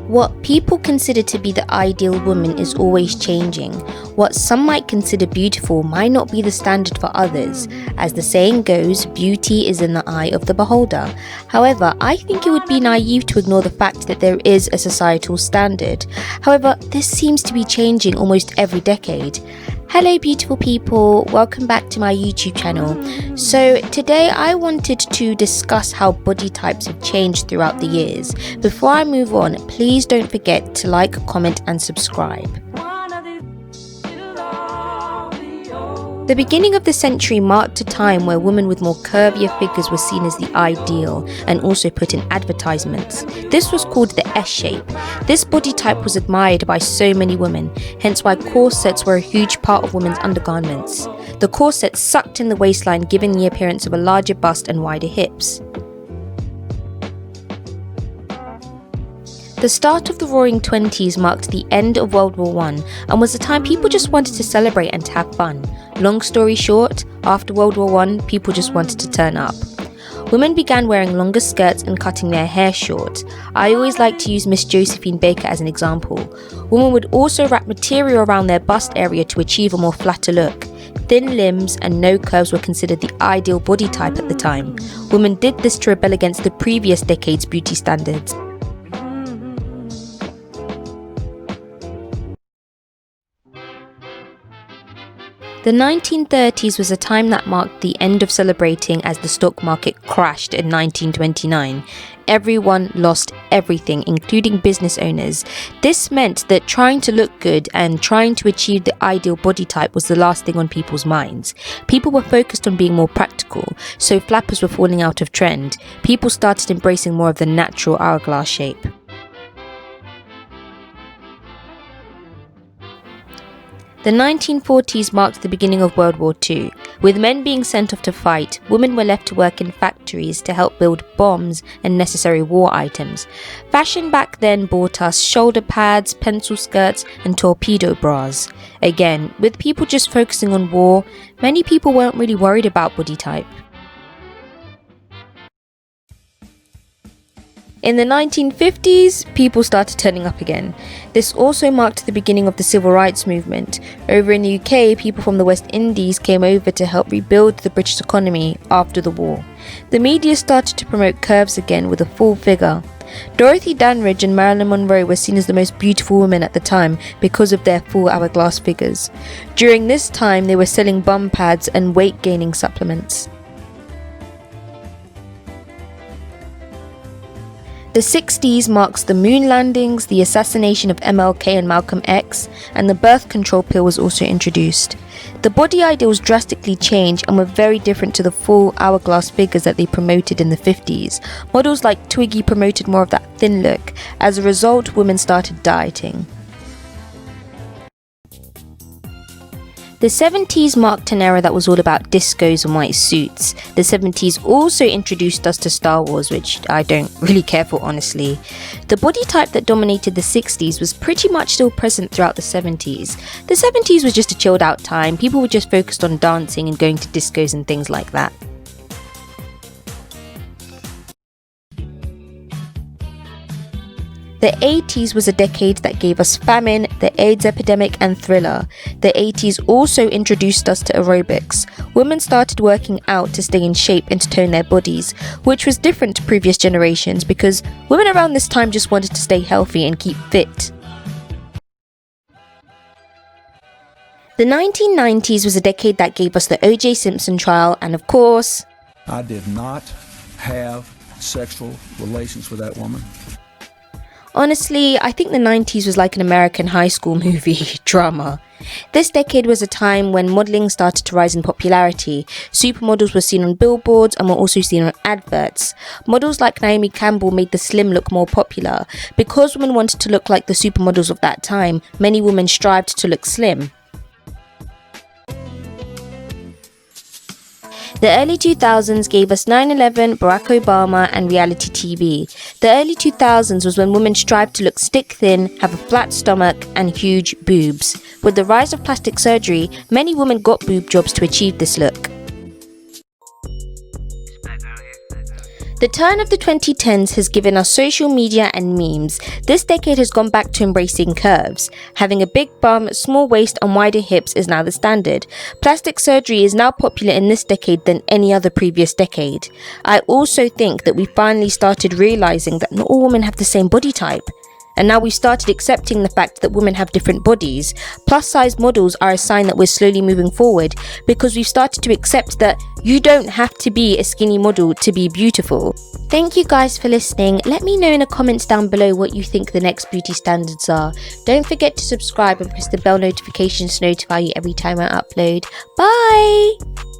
What people consider to be the ideal woman is always changing. What some might consider beautiful might not be the standard for others. As the saying goes, beauty is in the eye of the beholder. However, I think it would be naive to ignore the fact that there is a societal standard. However, this seems to be changing almost every decade. Hello beautiful people, welcome back to my YouTube channel. So today I wanted to discuss how body types have changed throughout the years. Before I move on, please don't forget to like, comment and subscribe. The beginning of the century marked a time where women with more curvier figures were seen as the ideal and also put in advertisements. This was called the S shape. This body type was admired by so many women, hence why corsets were a huge part of women's undergarments. The corset sucked in the waistline, giving the appearance of a larger bust and wider hips. The start of the Roaring Twenties marked the end of World War I and was a time people just wanted to celebrate and to have fun. Long story short, after World War I, people just wanted to turn up. Women began wearing longer skirts and cutting their hair short. I always like to use Miss Josephine Baker as an example. Women would also wrap material around their bust area to achieve a more flatter look. Thin limbs and no curves were considered the ideal body type at the time. Women did this to rebel against the previous decade's beauty standards. The 1930s was a time that marked the end of celebrating as the stock market crashed in 1929. Everyone lost everything, including business owners. This meant that trying to look good and trying to achieve the ideal body type was the last thing on people's minds. People were focused on being more practical, so flappers were falling out of trend. People started embracing more of the natural hourglass shape. The 1940s marked the beginning of World War II. With men being sent off to fight, women were left to work in factories to help build bombs and necessary war items. Fashion back then brought us shoulder pads, pencil skirts and torpedo bras. Again, with people just focusing on war, many people weren't really worried about body type. In the 1950s, people started turning up again. This also marked the beginning of the civil rights movement. Over in the UK, people from the West Indies came over to help rebuild the British economy after the war. The media started to promote curves again with a full figure. Dorothy Dandridge and Marilyn Monroe were seen as the most beautiful women at the time because of their full hourglass figures. During this time, they were selling bum pads and weight gaining supplements. The 60s marks the moon landings, the assassination of MLK and Malcolm X, and the birth control pill was also introduced. The body ideals drastically changed and were very different to the full hourglass figures that they promoted in the 50s. Models like Twiggy promoted more of that thin look. As a result, women started dieting. The 70s marked an era that was all about discos and white suits. The 70s also introduced us to Star Wars, which I don't really care for honestly. The body type that dominated the 60s was pretty much still present throughout the 70s. The 70s was just a chilled out time. People were just focused on dancing and going to discos and things like that. The 80s was a decade that gave us Famine, the AIDS epidemic and Thriller. The 80s also introduced us to aerobics. Women started working out to stay in shape and to tone their bodies, which was different to previous generations because women around this time just wanted to stay healthy and keep fit. The 1990s was a decade that gave us the O.J. Simpson trial and of course, I did not have sexual relations with that woman. Honestly, I think the 90s was like an American high school movie drama. This decade was a time when modelling started to rise in popularity. Supermodels were seen on billboards and were also seen on adverts. Models like Naomi Campbell made the slim look more popular. Because women wanted to look like the supermodels of that time, many women strived to look slim. The early 2000s gave us 9/11, Barack Obama and reality TV. The early 2000s was when women strived to look stick thin, have a flat stomach and huge boobs. With the rise of plastic surgery, many women got boob jobs to achieve this look. The turn of the 2010s has given us social media and memes. This decade has gone back to embracing curves. Having a big bum, small waist and wider hips is now the standard. Plastic surgery is now popular in this decade than any other previous decade. I also think that we finally started realizing that not all women have the same body type. And now we've started accepting the fact that women have different bodies. Plus size models are a sign that we're slowly moving forward, because we've started to accept that you don't have to be a skinny model to be beautiful. Thank you guys for listening. Let me know in the comments down below what you think the next beauty standards are. Don't forget to subscribe and press the bell notifications to notify you every time I upload. Bye!